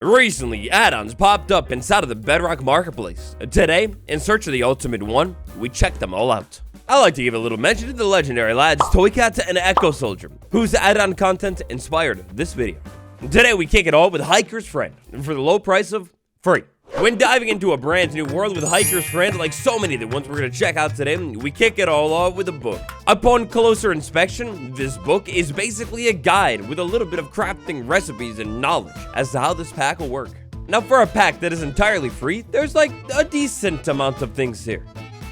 Recently, add-ons popped up inside of the Bedrock Marketplace. Today, in search of the ultimate one, we checked them all out. I like to give a little mention to the legendary lads Toycat and Echo Soldier, whose add-on content inspired this video. Today, we kick it all with Hiker's Friend, for the low price of free. When diving into a brand new world with Hiker's Friend, like so many of the ones we're going to check out today, we kick it all off with a book. Upon closer inspection, this book is basically a guide with a little bit of crafting recipes and knowledge as to how this pack will work. Now, for a pack that is entirely free, there's like a decent amount of things here.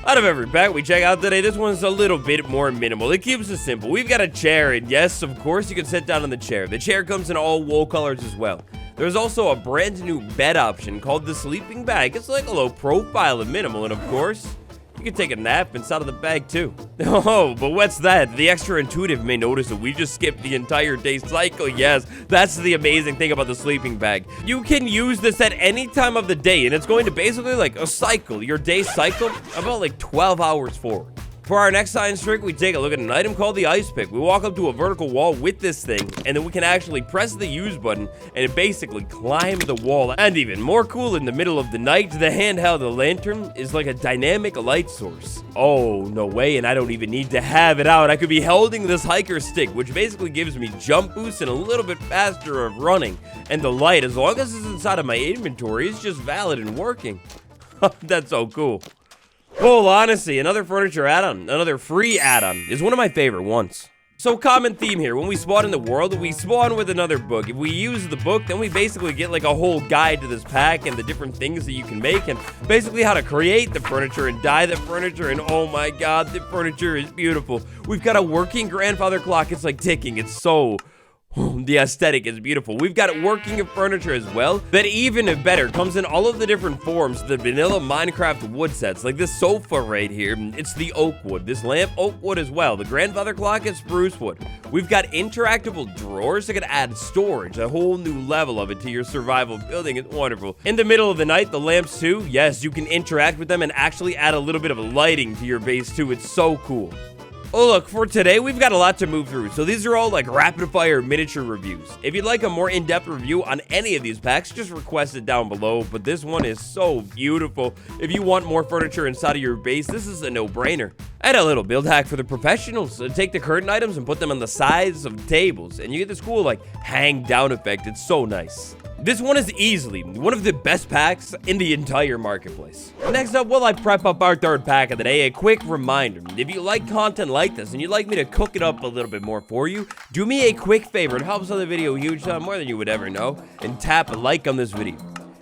Out of every pack we check out today, this one's a little bit more minimal. It keeps it simple. We've got a chair, and yes, of course, you can sit down on the chair. The chair comes in all wool colors as well. There's also a brand new bed option called the sleeping bag. It's like a low profile and minimal, and of course, you can take a nap inside of the bag too. Oh, but what's that? The extra intuitive may notice that we just skipped the entire day cycle. Yes, that's the amazing thing about the sleeping bag. You can use this at any time of the day, and it's going to basically like a cycle, your day cycle, about like 12 hours forward. For our next science trick, we take a look at an item called the ice pick. We walk up to a vertical wall with this thing, and then we can actually press the use button, and it basically climbs the wall. And even more cool, in the middle of the night, the handheld lantern is like a dynamic light source. Oh, no way, and I don't even need to have it out. I could be holding this hiker stick, which basically gives me jump boost and a little bit faster of running. And the light, as long as it's inside of my inventory, is just valid and working. That's so cool. Well, honestly, another furniture add-on, another free add-on, is one of my favorite ones. So, common theme here, when we spawn in the world, we spawn with another book. If we use the book, then we basically get like a whole guide to this pack and the different things that you can make, and basically how to create the furniture and dye the furniture, and oh my god, the furniture is beautiful. We've got a working grandfather clock. It's like ticking. It's so... the aesthetic is beautiful. We've got working furniture as well that even better comes in all of the different forms. The vanilla Minecraft wood sets, like this sofa right here, it's the oak wood. This lamp, oak wood as well. The grandfather clock is spruce wood. We've got interactable drawers that can add storage, a whole new level of it to your survival building. It's wonderful. In the middle of the night, the lamps too, yes, you can interact with them and actually add a little bit of lighting to your base too. It's so cool. Oh, look, for today, we've got a lot to move through, so these are all like rapid-fire miniature reviews. If you'd like a more in-depth review on any of these packs, just request it down below, but this one is so beautiful. If you want more furniture inside of your base, this is a no-brainer. I had a little build hack for the professionals. Take the curtain items and put them on the sides of tables, and you get this cool, like, hang-down effect. It's so nice. This one is easily one of the best packs in the entire marketplace. Next up, while I prep up our third pack of the day, a quick reminder. If you like content like this and you'd like me to cook it up a little bit more for you, do me a quick favor. It helps on the video a huge time, more than you would ever know, and tap a like on this video.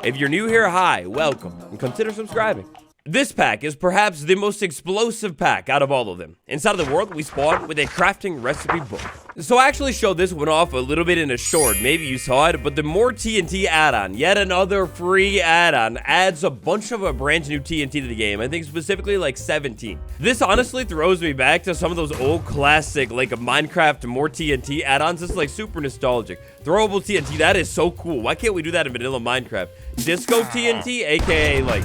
If you're new here, hi, welcome, and consider subscribing. This pack is perhaps the most explosive pack out of all of them. Inside of the world, we spawn with a crafting recipe book. So I actually showed this one off a little bit in a short, maybe you saw it, but the more TNT add-on, yet another free add-on, adds a bunch of a brand new TNT to the game. I think specifically like 17. This honestly throws me back to some of those old classic, like a Minecraft more TNT add-ons. It's like super nostalgic. Throwable TNT, that is so cool. Why can't we do that in vanilla Minecraft? Disco TNT, aka like...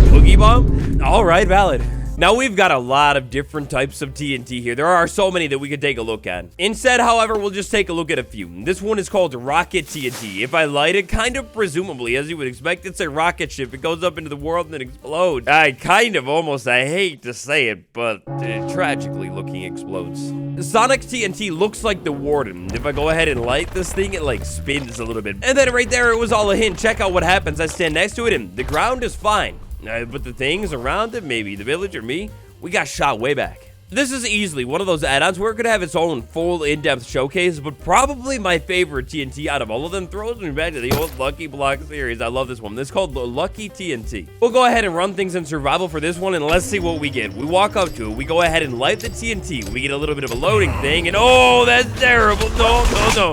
Boogie Bomb? Alright, valid. Now we've got a lot of different types of TNT here. There are so many that we could take a look at. Instead, however, we'll just take a look at a few. This one is called Rocket TNT. If I light it, kind of presumably, as you would expect, it's a rocket ship. It goes up into the world and then explodes. I hate to say it, but it tragically looking explodes. Sonic TNT looks like the Warden. If I go ahead and light this thing, it like spins a little bit. And then right there, it was all a hint. Check out what happens. I stand next to it and the ground is fine. But the things around it, maybe the village or me, we got shot way back. This is easily one of those add-ons where it could have its own full in-depth showcase, but probably my favorite TNT out of all of them throws me back to the old Lucky Block series. I love this one. This is called the Lucky TNT. We'll go ahead and run things in survival for this one, and let's see what we get. We walk up to it. We go ahead and light the TNT. We get a little bit of a loading thing, and oh, that's terrible. No.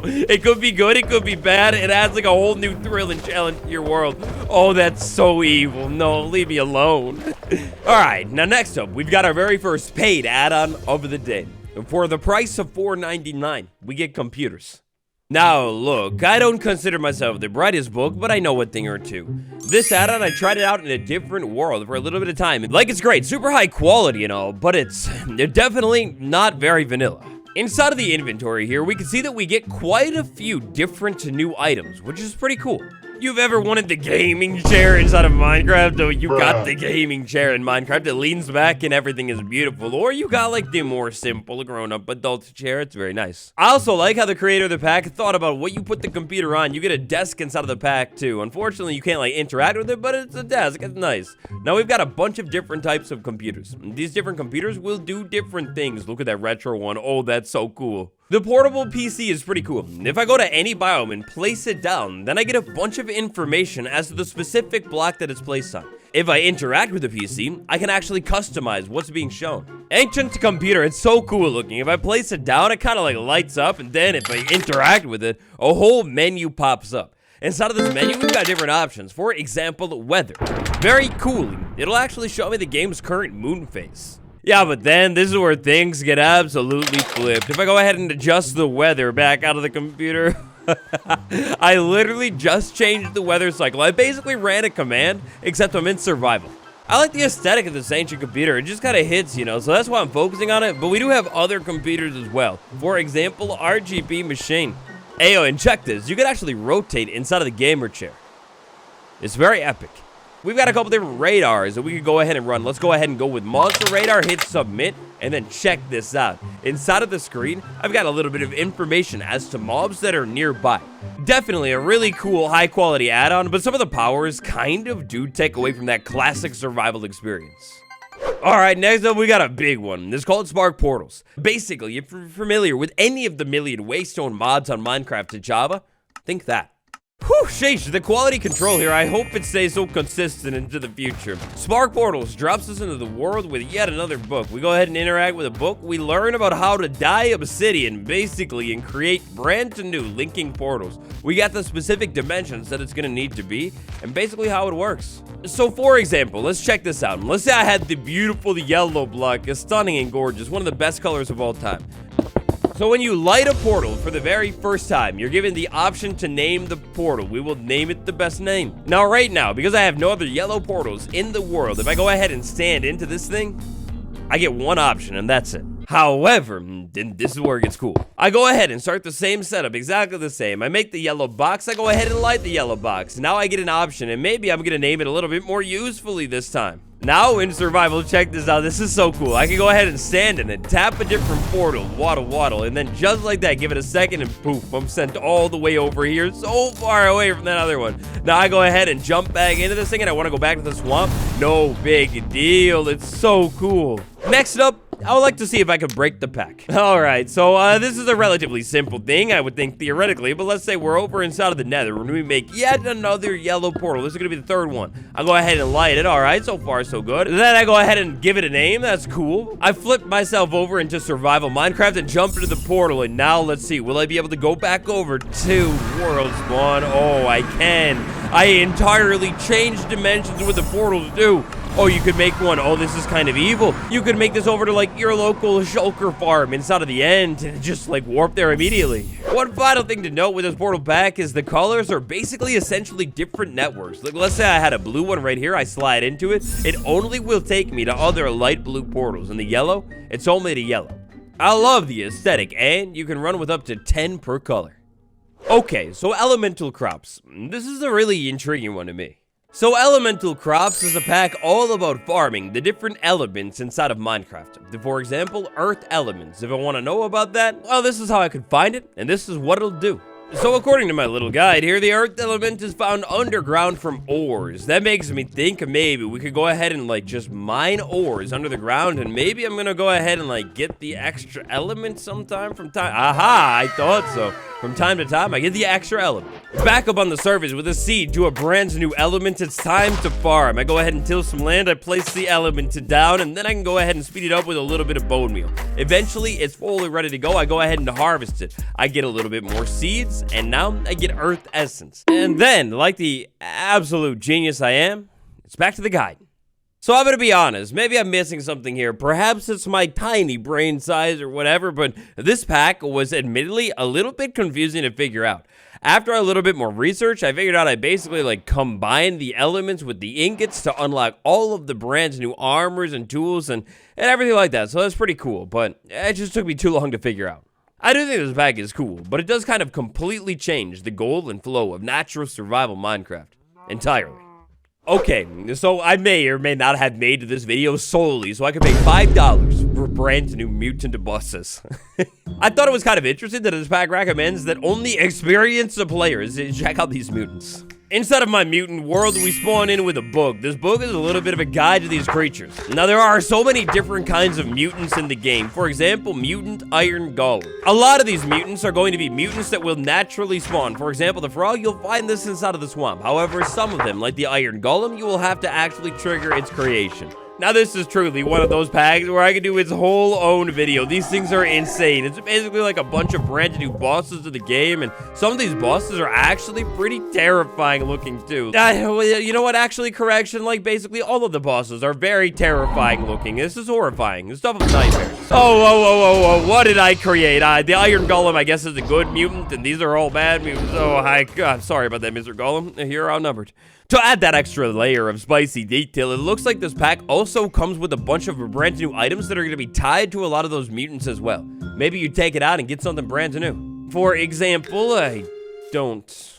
It could be good. It could be bad. It adds like a whole new thrill and challenge to your world. Oh, that's so evil. No, leave me alone. All right, now next up, we've got our very first paid add-on of the day. For the price of $4.99, we get computers. Now, look, I don't consider myself the brightest book, but I know a thing or two. This add-on, I tried it out in a different world for a little bit of time. Like, it's great, super high quality and all, but it's definitely not very vanilla. Inside of the inventory here, we can see that we get quite a few different new items, which is pretty cool. You've ever wanted the gaming chair inside of Minecraft? Oh, you got the gaming chair in Minecraft. It leans back and everything is beautiful. Or you got like the more simple grown-up adult chair. It's very nice. I also like how the creator of the pack thought about what you put the computer on. You get a desk inside of the pack too. Unfortunately, you can't like interact with it, but it's a desk. It's nice. Now we've got a bunch of different types of computers. These different computers will do different things. Look at that retro one. Oh, that's so cool. The portable PC is pretty cool. If I go to any biome and place it down, then I get a bunch of information as to the specific block that it's placed on. If I interact with the PC, I can actually customize what's being shown. Ancient computer, it's so cool looking. If I place it down, it kind of like lights up, and then if I interact with it, a whole menu pops up. Inside of this menu, we've got different options. For example, weather. Very cool. It'll actually show me the game's current moon phase. Yeah, but then this is where things get absolutely flipped. If I go ahead and adjust the weather back out of the computer, I literally just changed the weather cycle. I basically ran a command, except I'm in survival. I like the aesthetic of this ancient computer. It just kind of hits, you know, so that's why I'm focusing on it. But we do have other computers as well. For example, RGB machine. Ayo, and check this. You can actually rotate inside of the gamer chair. It's very epic. We've got a couple different radars that we could go ahead and run. Let's go ahead and go with monster radar, hit submit, and then check this out. Inside of the screen, I've got a little bit of information as to mobs that are nearby. Definitely a really cool, high-quality add-on, but some of the powers kind of do take away from that classic survival experience. Alright, next up we got a big one. It's called Spark Portals. Basically, if you're familiar with any of the million Waystone mods on Minecraft to Java, think that. Whew, sheesh, the quality control here, I hope it stays so consistent into the future. Spark Portals drops us into the world with yet another book. We go ahead and interact with a book. We learn about how to dye obsidian, basically, and create brand new linking portals. We got the specific dimensions that it's going to need to be, and basically how it works. So, for example, let's check this out. Let's say I had the beautiful yellow block, a stunning and gorgeous, one of the best colors of all time. So when you light a portal for the very first time, you're given the option to name the portal. We will name it the best name. Now, right now, because I have no other yellow portals in the world, if I go ahead and stand into this thing, I get one option, and that's it. However, then this is where it gets cool. I go ahead and start the same setup, exactly the same. I make the yellow box, I go ahead and light the yellow box. Now I get an option, and maybe I'm gonna name it a little bit more usefully this time. Now in survival, check this out. This is so cool. I can go ahead and stand in it, tap a different portal, watl, and then just like that, give it a second, and poof, I'm sent all the way over here, so far away from that other one. Now I go ahead and jump back into this thing, and I want to go back to the swamp. No big deal. It's so cool. Next up, I would like to see if I could break the pack. Alright, so this is a relatively simple thing, I would think theoretically, but let's say we're over inside of the nether and we make yet another yellow portal. This is going to be the third one. I'll go ahead and light it. Alright, so far so good. Then I go ahead and give it a name. That's cool. I flip myself over into survival Minecraft and jump into the portal, and now let's see. Will I be able to go back over to world spawn? Oh, I can. I entirely changed dimensions with the portals too. Oh, you could make one. Oh, this is kind of evil. You could make this over to, like, your local shulker farm inside of the end and just, like, warp there immediately. One final thing to note with this portal pack is the colors are basically essentially different networks. Like, let's say I had a blue one right here. I slide into it. It only will take me to other light blue portals. And the yellow, it's only to yellow. I love the aesthetic, and you can run with up to 10 per color. Okay, so elemental crops. This is a really intriguing one to me. So elemental crops is a pack all about farming the different elements inside of Minecraft. For example, earth elements. If I want to know about that, well, this is how I could find it, and this is what it'll do. So according to my little guide here, the earth element is found underground from ores. That makes me think maybe we could go ahead and like just mine ores under the ground, and maybe I'm gonna go ahead and like get the extra element sometime from time. Aha, I thought so. From time to time, I get the extra element. Back up on the surface with a seed to a brand new element, it's time to farm. I go ahead and till some land, I place the element down, and then I can go ahead and speed it up with a little bit of bone meal. Eventually, it's fully ready to go. I go ahead and harvest it. I get a little bit more seeds, and now I get earth essence. And then, like the absolute genius I am, it's back to the guide. So I'm gonna be honest, maybe I'm missing something here. Perhaps it's my tiny brain size or whatever, but this pack was admittedly a little bit confusing to figure out. After a little bit more research, I figured out I basically like combine the elements with the ingots to unlock all of the brand new armors and tools and everything like that. So that's pretty cool, but it just took me too long to figure out. I do think this pack is cool, but it does kind of completely change the goal and flow of natural survival Minecraft entirely. Okay, so I may or may not have made this video solely so I could pay $5 for brand new mutant bosses. I thought it was kind of interesting that this pack recommends that only experienced players check out these mutants. Inside of my mutant world, we spawn in with a book. This book is a little bit of a guide to these creatures. Now, there are so many different kinds of mutants in the game. For example, mutant iron golem. A lot of these mutants are going to be mutants that will naturally spawn. For example, the frog, you'll find this inside of the swamp. However, some of them, like the iron golem, you will have to actually trigger its creation. Now, this is truly one of those packs where I can do its whole own video. These things are insane. It's basically like a bunch of brand new bosses of the game, and some of these bosses are actually pretty terrifying looking, too. You know what? Actually, correction, like basically all of the bosses are very terrifying looking. This is horrifying. This stuff is nightmares. Oh, what did I create? The Iron Golem, I guess, is a good mutant, and these are all bad mutants. Oh, God, sorry about that, Mr. Golem. You're outnumbered. To add that extra layer of spicy detail, it looks like this pack also comes with a bunch of brand new items that are going to be tied to a lot of those mutants as well. Maybe you take it out and get something brand new. For example, I don't...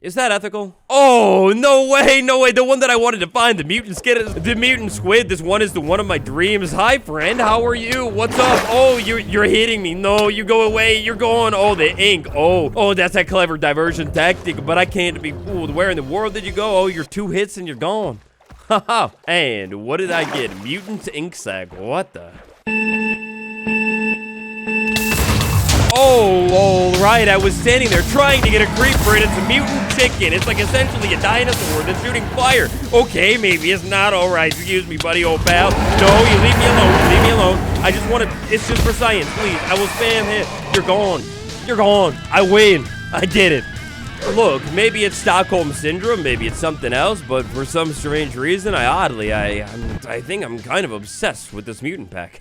Is that ethical? Oh, no way, no way. The one that I wanted to find, the mutant squid. This one is the one of my dreams. Hi, friend. How are you? What's up? Oh, you're hitting me. No, you go away. You're going. Oh, the ink. Oh, that's a clever diversion tactic, but I can't be fooled. Where in the world did you go? Oh, you're 2 hits and you're gone. Haha. And what did I get? Mutant ink sac. What the... Oh, right, I was standing there trying to get a creeper, and it's a mutant chicken. It's like essentially a dinosaur that's shooting fire. Okay, maybe it's not. All right, excuse me, buddy, old pal. No, you leave me alone. Leave me alone. I just want to... It's just for science, please. I will spam hit. You're gone. You're gone. I win. I did it. Look, maybe it's Stockholm Syndrome, maybe it's something else, but for some strange reason, I think I'm kind of obsessed with this mutant pack.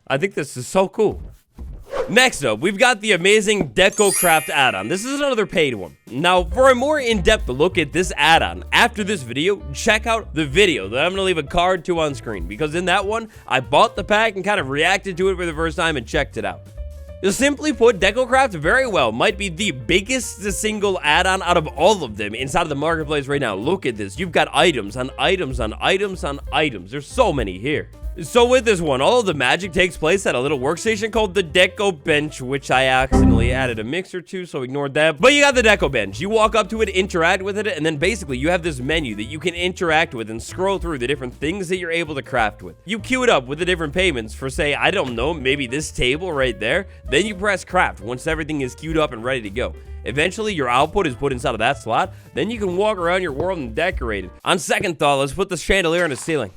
I think this is so cool. Next up, we've got the amazing decocraft addon. This is another paid one. Now, for a more in-depth look at this addon, after this video, check out the video that I'm going to leave a card to on screen, because in that one, I bought the pack and kind of reacted to it for the first time and checked it out. Simply put, decocraft very well might be the biggest single add-on out of all of them inside of the marketplace right now. Look at this. You've got items on items on items on items. There's so many here. So with this one, all of the magic takes place at a little workstation called the Deco Bench, which I accidentally added a mixer to, so ignored that. But you got the Deco Bench. You walk up to it, interact with it, and then basically you have this menu that you can interact with and scroll through the different things that you're able to craft with. You queue it up with the different payments for, say, I don't know, maybe this table right there. Then you press craft once everything is queued up and ready to go. Eventually, your output is put inside of that slot. Then you can walk around your world and decorate it. On second thought, let's put the chandelier on the ceiling.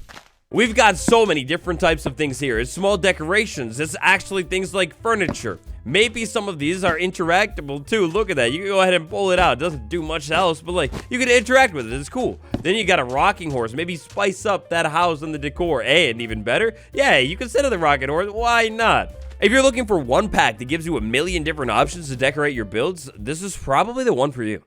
We've got so many different types of things here. It's small decorations. It's actually things like furniture. Maybe some of these are interactable too. Look at that. You can go ahead and pull it out. It doesn't do much else, but like, you can interact with it. It's cool. Then you got a rocking horse. Maybe spice up that house and the decor. And even better, yeah, you can sit on the rocking horse. Why not? If you're looking for one pack that gives you a million different options to decorate your builds, this is probably the one for you.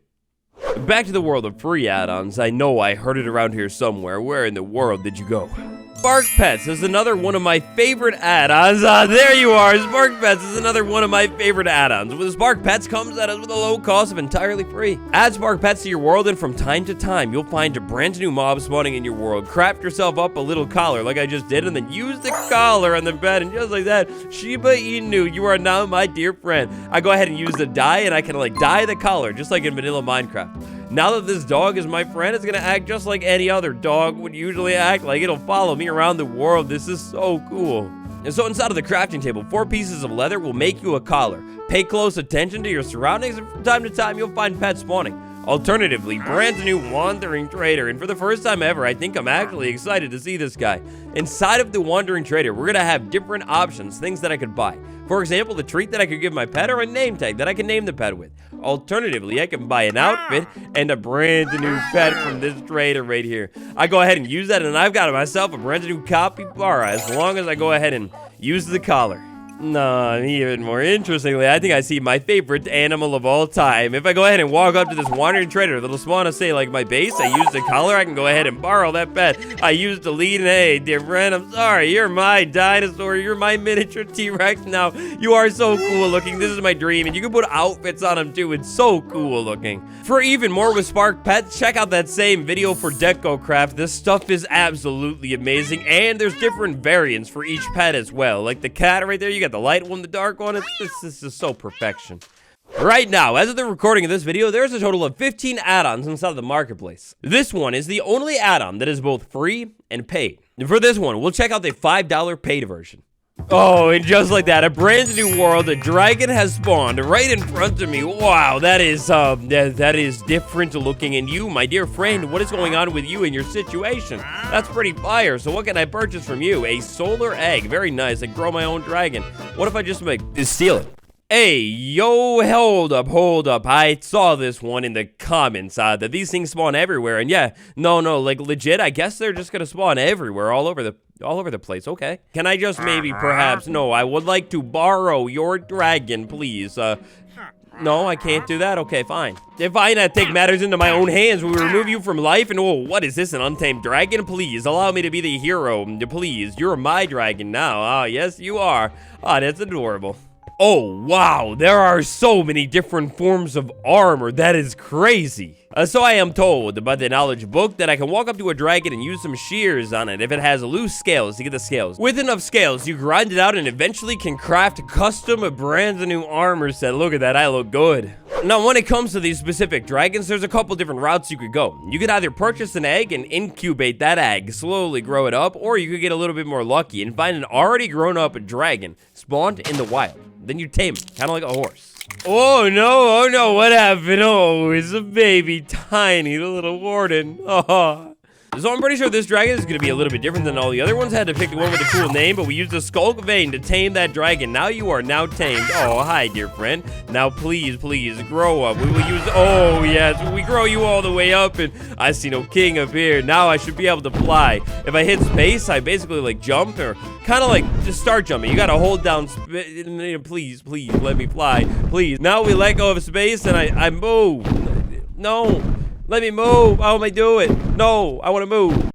Back to the world of free add-ons. I know I heard it around here somewhere. Where in the world did you go? Spark Pets is another one of my favorite add-ons. There you are. Spark Pets is another one of my favorite add-ons. With Spark Pets comes at us with a low cost of entirely free. Add Spark Pets to your world, and from time to time, you'll find a brand new mob spawning in your world. Craft yourself up a little collar like I just did, and then use the collar on the bed, and just like that, Shiba Inu, you are now my dear friend. I go ahead and use the dye, and I can like dye the collar, just like in vanilla Minecraft. Now that this dog is my friend, it's gonna act just like any other dog would usually act. Like, it'll follow me around the world. This is so cool. And so inside of the crafting table, 4 pieces of leather will make you a collar. Pay close attention to your surroundings, and from time to time, you'll find pets spawning. Alternatively, brand new Wandering Trader, and for the first time ever, I think I'm actually excited to see this guy. Inside of the Wandering Trader, we're gonna have different options, things that I could buy. For example, the treat that I could give my pet, or a name tag that I can name the pet with. Alternatively, I can buy an outfit and a brand new pet from this trader right here. I go ahead and use that, and I've got myself a brand new capybara as long as I go ahead and use the collar. No, even more interestingly, I think I see my favorite animal of all time. If I go ahead and walk up to this wandering trader that'll spawn to say like my base, I use the color, I can go ahead and borrow that pet. I used the lead, and hey, dear friend, I'm sorry, you're my dinosaur, you're my miniature T-Rex now. You are so cool looking, this is my dream, and you can put outfits on them too, it's so cool looking. For even more with Spark Pets, check out that same video for decocraft. This stuff is absolutely amazing, and there's different variants for each pet as well. Like the cat right there, you got the light one, the dark one. This is so perfection. Right now, as of the recording of this video, there's a total of 15 add-ons inside of the marketplace. This one is the only add-on that is both free and paid. And for this one, we'll check out the $5 paid version. Oh, and just like that, a brand new world, a dragon has spawned right in front of me. Wow, that is different looking. And you, my dear friend, what is going on with you and your situation? That's pretty fire. So what can I purchase from you? A solar egg. Very nice. I grow my own dragon. What if I just steal it? Hey, yo, hold up. I saw this one in the comments, that these things spawn everywhere. And yeah, no, like legit, I guess they're just gonna spawn everywhere, all over the place. Okay. Can I just maybe perhaps, no, I would like to borrow your dragon, please. No, I can't do that. Okay, fine. If I take matters into my own hands, we remove you from life. And oh, what is this, an untamed dragon? Please, allow me to be the hero. Please, you're my dragon now. Ah, yes, you are. Ah, that's adorable. Oh, wow, there are so many different forms of armor. That is crazy. So I am told by the knowledge book that I can walk up to a dragon and use some shears on it if it has loose scales to get the scales. With enough scales, you grind it out and eventually can craft custom brand new armor set. Look at that, I look good. Now, when it comes to these specific dragons, there's a couple different routes you could go. You could either purchase an egg and incubate that egg, slowly grow it up, or you could get a little bit more lucky and find an already grown up dragon spawned in the wild. Then you tame it, kind of like a horse. Oh no, what happened? Oh, it's a baby, tiny little warden. Oh. So I'm pretty sure this dragon is going to be a little bit different than all the other ones. Had to pick the one with a cool name, but we used the skulk vein to tame that dragon. Now you are now tamed. Oh, hi, dear friend. Now please, grow up. We will use, oh yes, we grow you all the way up, and I see no king up here. Now I should be able to fly. If I hit space, I basically like jump, or kind of like just start jumping. You got to hold down, please, let me fly, please. Now we let go of space, and I move. No. Let me move. How am I doing? No, I want to move.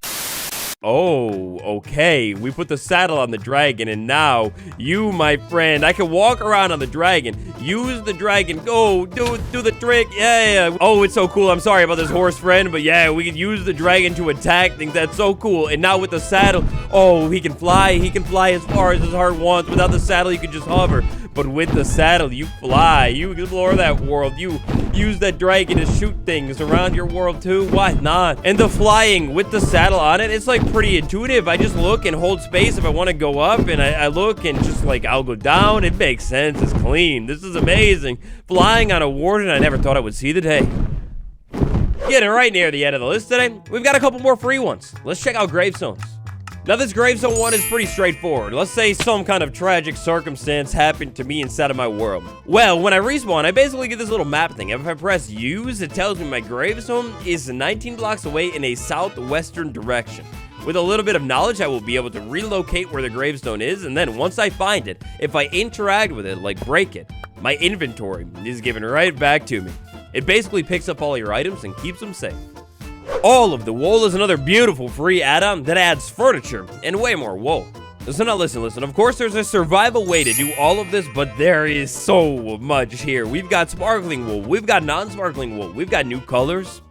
Oh, okay. We put the saddle on the dragon, and now you, my friend, I can walk around on the dragon. Use the dragon. Go, do the trick. Yeah. Oh, it's so cool. I'm sorry about this horse friend, but yeah, we can use the dragon to attack things. That's so cool. And now with the saddle, oh, he can fly. He can fly as far as his heart wants. Without the saddle, you can just hover. But with the saddle, you fly. You explore that world. You use that dragon to shoot things around your world too. Why not? And the flying with the saddle on it, it's like pretty intuitive. I just look and hold space if I want to go up, and I look and just like I'll go down. It makes sense. It's clean. This is amazing. Flying on a warden, I never thought I would see the day. Getting right near the end of the list today, we've got a couple more free ones. Let's check out gravestones. Now, this gravestone one is pretty straightforward. Let's say some kind of tragic circumstance happened to me inside of my world. Well, when I respawn, I basically get this little map thing. If I press use, it tells me my gravestone is 19 blocks away in a southwestern direction. With a little bit of knowledge, I will be able to relocate where the gravestone is, and then once I find it, if I interact with it, like break it, my inventory is given right back to me. It basically picks up all your items and keeps them safe. All of the wool is another beautiful free add-on that adds furniture and way more wool. So now listen. Of course, there's a survival way to do all of this, but there is so much here. We've got sparkling wool. We've got non-sparkling wool. We've got new colors.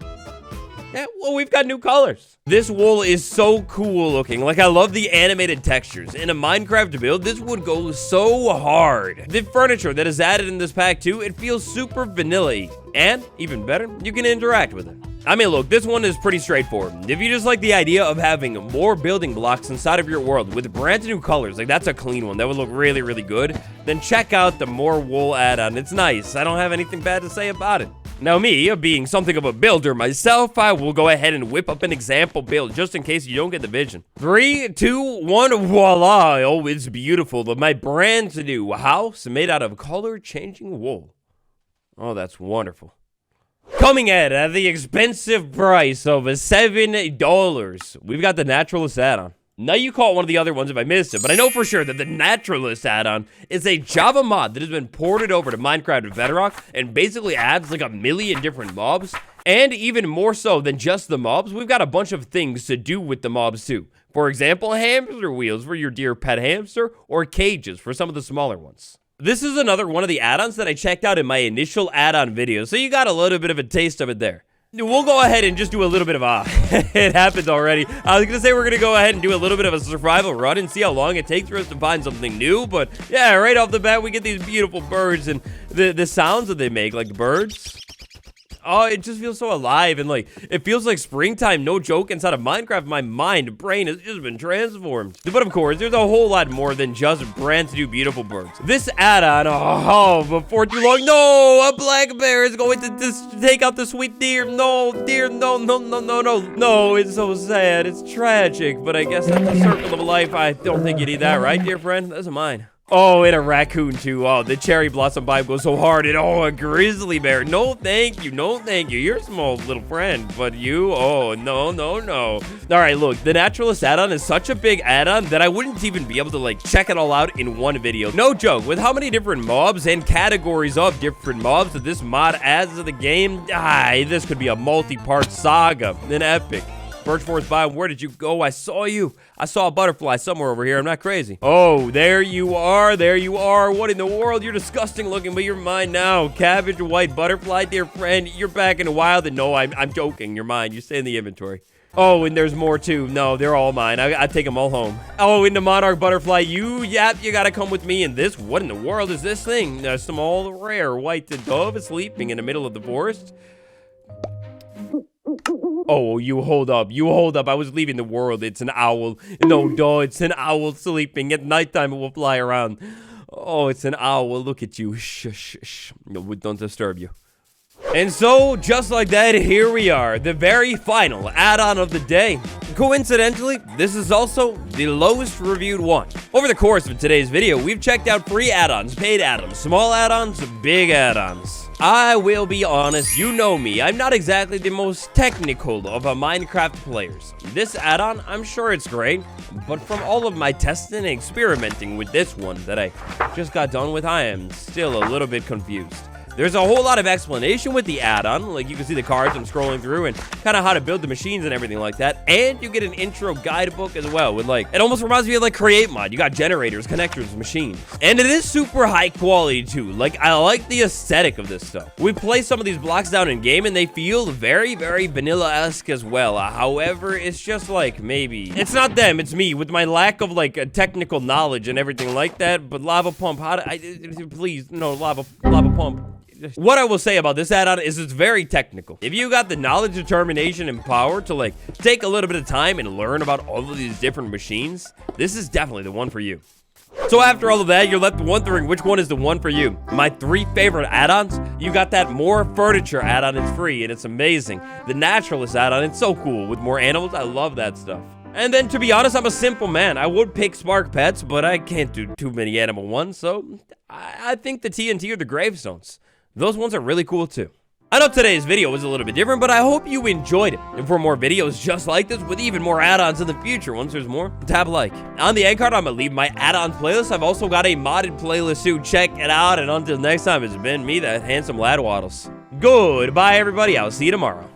Yeah, well, we've got new colors. This wool is so cool looking. Like, I love the animated textures. In a Minecraft build, this would go so hard. The furniture that is added in this pack too, it feels super vanilla-y. And, even better, you can interact with it. I mean, look, this one is pretty straightforward. If you just like the idea of having more building blocks inside of your world with brand new colors, like that's a clean one, that would look really, really good, then check out the more wool add-on. It's nice. I don't have anything bad to say about it. Now me, being something of a builder myself, I will go ahead and whip up an example build just in case you don't get the vision. 3, 2, 1, voila. Oh, it's beautiful. My brand new house made out of color-changing wool. Oh, that's wonderful. Coming at the expensive price of $7, we've got the naturalist add-on. Now you call it one of the other ones if I missed it, but I know for sure that the naturalist add-on is a Java mod that has been ported over to Minecraft and Bedrock and basically adds like a million different mobs. And even more so than just the mobs, we've got a bunch of things to do with the mobs too. For example, hamster wheels for your dear pet hamster, or cages for some of the smaller ones. This is another one of the add-ons that I checked out in my initial add-on video, so you got a little bit of a taste of it there. We'll go ahead and just do a little bit of it happened already. I was gonna say we're gonna go ahead and do a little bit of a survival run and see how long it takes for us to find something new, but yeah, right off the bat we get these beautiful birds and the sounds that they make, like birds. Oh, it just feels so alive, and like, it feels like springtime, no joke, inside of Minecraft. My brain has just been transformed. But of course, there's a whole lot more than just brand new beautiful birds. This add-on, oh, before too long, no, a black bear is going to take out the sweet deer. No, dear, no, no, no, no, no. No, it's so sad, it's tragic, but I guess that's the circle of life. I don't think you need that, right, dear friend? That's mine. Oh, and a raccoon too. Oh, the cherry blossom vibe goes so hard. And oh, a grizzly bear. No, thank you. No, thank you. You're a small little friend. But you, oh, no, no, no. All right, look, the naturalist add-on is such a big add-on that I wouldn't even be able to, like, check it all out in one video. No joke. With how many different mobs and categories of different mobs that this mod adds to the game, this could be a multi-part saga. An epic. Birch Forest Biome, where did you go? I saw you. I saw a butterfly somewhere over here. I'm not crazy. Oh, there you are. There you are. What in the world? You're disgusting looking, but you're mine now. Cabbage white butterfly, dear friend. You're back in the wild. And no, I'm joking. You're mine. You stay in the inventory. Oh, and there's more too. No, they're all mine. I take them all home. Oh, and the monarch butterfly. You gotta come with me. And this, what in the world is this thing? A small, rare white dove sleeping in the middle of the forest. Oh, you hold up. You hold up. I was leaving the world. It's an owl. No, duh, it's an owl sleeping. At nighttime, it will fly around. Oh, it's an owl. Look at you. Shh, shh, shh. No, don't disturb you. And so, just like that, here we are. The very final add-on of the day. Coincidentally, this is also the lowest reviewed one. Over the course of today's video, we've checked out free add-ons, paid add-ons, small add-ons, big add-ons. I will be honest, you know me, I'm not exactly the most technical of Minecraft players. This add-on, I'm sure it's great, but from all of my testing and experimenting with this one that I just got done with, I am still a little bit confused. There's a whole lot of explanation with the add-on, like you can see the cards I'm scrolling through and kind of how to build the machines and everything like that, and you get an intro guidebook as well with like, it almost reminds me of like Create Mod. You got generators, connectors, machines, and it is super high quality too. Like, I like the aesthetic of this stuff. We place some of these blocks down in game and they feel very, very vanilla-esque as well. However, it's just like, maybe it's not them, it's me with my lack of like a technical knowledge and everything like that. But lava pump, how do I, please, no, lava pump. What I will say about this add-on is it's very technical. If you got the knowledge, determination, and power to like take a little bit of time and learn about all of these different machines, this is definitely the one for you. So after all of that, you're left wondering which one is the one for you. My 3 favorite add-ons, you got that more furniture add-on, it's free and it's amazing. The naturalist add-on, it's so cool with more animals, I love that stuff. And then to be honest, I'm a simple man. I would pick Spark Pets, but I can't do too many animal ones, so I think the TNT or the gravestones. Those ones are really cool too. I know today's video was a little bit different, but I hope you enjoyed it. And for more videos just like this with even more add-ons in the future, once there's more, tap like. On the end card, I'm gonna leave my add-ons playlist. I've also got a modded playlist too. Check it out. And until next time, it's been me, that handsome lad Waddles. Goodbye, everybody. I'll see you tomorrow.